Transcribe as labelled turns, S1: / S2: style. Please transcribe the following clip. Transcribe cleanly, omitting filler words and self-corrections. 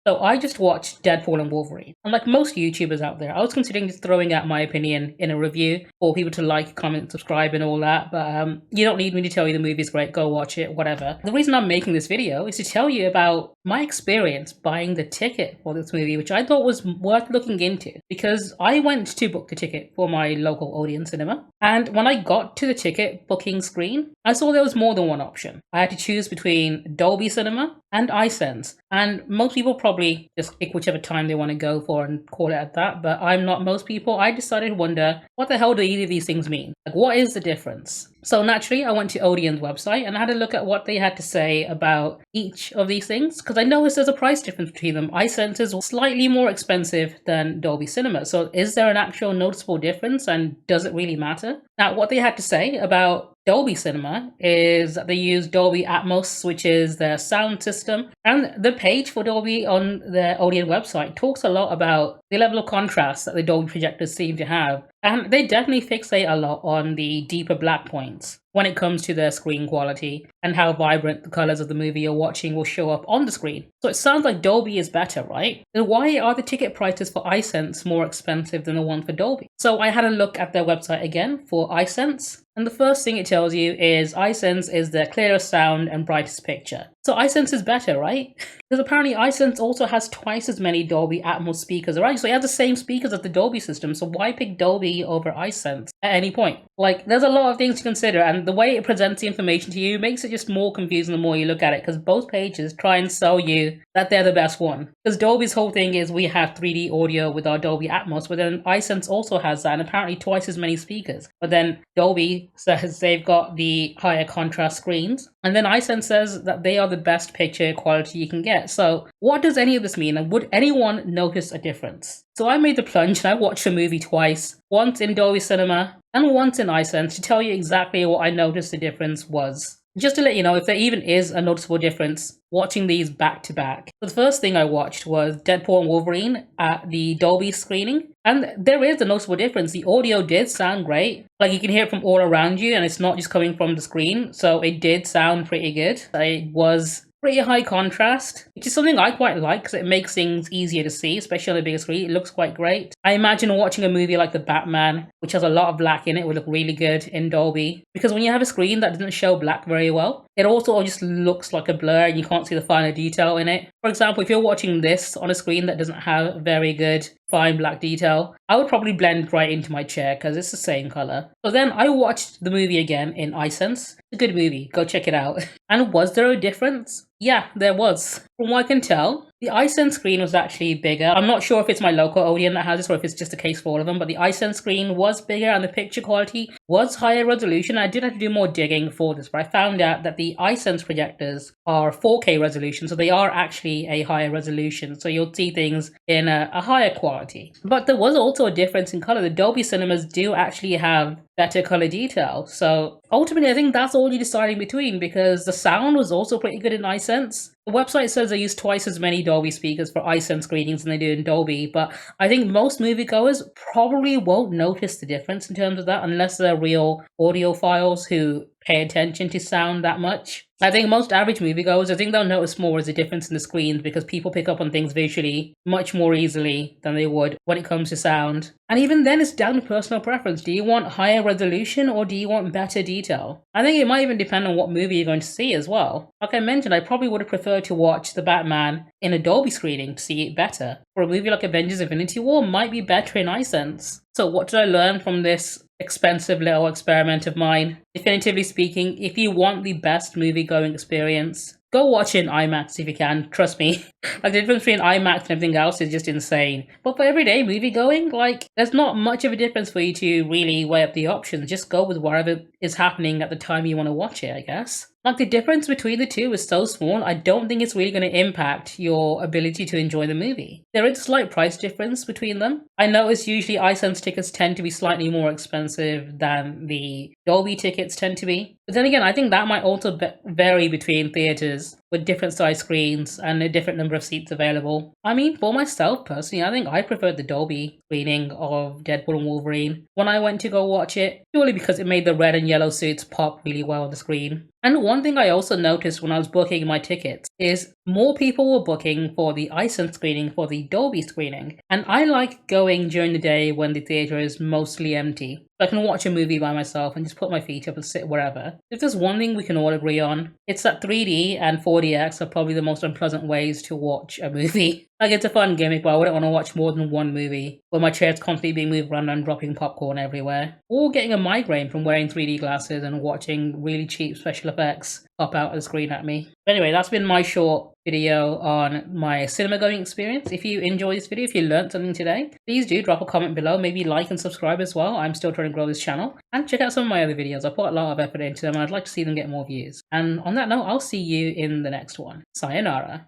S1: So I just watched Deadpool and Wolverine. And like most YouTubers out there, I was considering just throwing out my opinion in a review for people to like, comment, subscribe, and all that. But you don't need me to tell you the movie's great. Go watch it, whatever. The reason I'm making this video is to tell you about my experience buying the ticket for this movie, which I thought was worth looking into because I went to book the ticket for my local Odeon cinema. And when I got to the ticket booking screen, I saw there was more than one option. I had to choose between Dolby Cinema and iSense. And most people probably just pick whichever time they want to go for and call it at that. But I'm not most people. I decided to wonder, what the hell do either of these things mean? Like, what is the difference? So naturally, I went to Odeon's website and I had a look at what they had to say about each of these things, because I noticed there's a price difference between them. iSense is slightly more expensive than Dolby Cinema. So is there an actual noticeable difference, and does it really matter? Now, what they had to say about Dolby Cinema is that they use Dolby Atmos, which is their sound system. And the page for Dolby on their Odeon website talks a lot about the level of contrast that the Dolby projectors seem to have. And they definitely fixate a lot on the deeper black points when it comes to their screen quality and how vibrant the colors of the movie you're watching will show up on the screen. So it sounds like Dolby is better, right? Then why are the ticket prices for iSense more expensive than the one for Dolby? So I had a look at their website again for iSense. And the first thing it tells you is iSense is the clearest sound and brightest picture. So iSense is better, right? Because apparently iSense also has twice as many Dolby Atmos speakers, right? So it has the same speakers as the Dolby system, so why pick Dolby over iSense at any point? Like, there's a lot of things to consider, and the way it presents the information to you makes it just more confusing the more you look at it, because both pages try and sell you that they're the best one. Because Dolby's whole thing is we have 3D audio with our Dolby Atmos, but then iSense also has that, and apparently twice as many speakers. But then Dolby says they've got the higher contrast screens, and then iSense says that they are the best picture quality you can get. So what does any of this mean, and would anyone notice a difference? So I made the plunge and I watched the movie twice, once in Dolby Cinema and once in iSense, to tell you exactly what I noticed the difference was. Just to let you know if there even is a noticeable difference watching these back to back. So the first thing I watched was Deadpool and Wolverine at the Dolby screening. And there is a noticeable difference. The audio did sound great. Like, you can hear it from all around you and it's not just coming from the screen. So it did sound pretty good. It was pretty high contrast, which is something I quite like because it makes things easier to see, especially on the bigger screen. It looks quite great. I imagine watching a movie like The Batman, which has a lot of black in it, would look really good in Dolby. Because when you have a screen that doesn't show black very well, it also just looks like a blur and you can't see the finer detail in it. For example, if you're watching this on a screen that doesn't have very good fine black detail, I would probably blend right into my chair because it's the same color. So then I watched the movie again in iSense. It's a good movie, go check it out. And was there a difference? Yeah, there was. From what I can tell, the iSense screen was actually bigger. I'm not sure if it's my local Odeon that has this or if it's just a case for all of them, but the iSense screen was bigger and the picture quality was higher resolution. I did have to do more digging for this, but I found out that the iSense projectors are 4K resolution, so they are actually a higher resolution, so you'll see things in a higher quality. But there was also a difference in color. The Dolby cinemas do actually have better color detail, so ultimately I think that's all you're deciding between, because the sound was also pretty good in iSense. The website says they use twice as many Dolby speakers for iSense screenings than they do in Dolby, but I think most moviegoers probably won't notice the difference in terms of that unless they're real audiophiles who pay attention to sound that much. I think most average moviegoers, I think they'll notice more as a difference in the screens because people pick up on things visually much more easily than they would when it comes to sound. And even then, it's down to personal preference. Do you want higher resolution or do you want better detail? I think it might even depend on what movie you're going to see as well. Like I mentioned, I probably would have preferred to watch The Batman in a Dolby screening to see it better. For a movie like Avengers Infinity War, might be better in iSense. So what did I learn from this expensive little experiment of mine? Definitively speaking, if you want the best movie-going experience, go watch it in IMAX if you can. Trust me. Like, the difference between IMAX and everything else is just insane. But for everyday movie-going, like, there's not much of a difference for you to really weigh up the options. Just go with whatever is happening at the time you want to watch it, I guess. Like, the difference between the two is so small, I don't think it's really going to impact your ability to enjoy the movie. There is a slight price difference between them. I notice usually iSense tickets tend to be slightly more expensive than the Dolby tickets tend to be. But then again, I think that might also vary between theaters with different size screens and a different number of seats available. I mean, for myself personally, I think I preferred the Dolby screening of Deadpool and Wolverine when I went to go watch it, purely because it made the red and yellow suits pop really well on the screen. And one thing I also noticed when I was booking my tickets is more people were booking for the iSense screening for the Dolby screening. And I like going during the day when the theater is mostly empty. I can watch a movie by myself and just put my feet up and sit wherever. If there's one thing we can all agree on, it's that 3D and 4DX are probably the most unpleasant ways to watch a movie. Like, it's a fun gimmick, but I wouldn't want to watch more than one movie where my chair's constantly being moved around and dropping popcorn everywhere. Or getting a migraine from wearing 3D glasses and watching really cheap special effects pop out of the screen at me. But anyway, that's been my short video on my cinema going experience. If you enjoyed this video, if you learned something today, please do drop a comment below, maybe like and subscribe as well. I'm still trying to grow this channel. And check out some of my other videos. I put a lot of effort into them and I'd like to see them get more views. And on that note, I'll see you in the next one. Sayonara.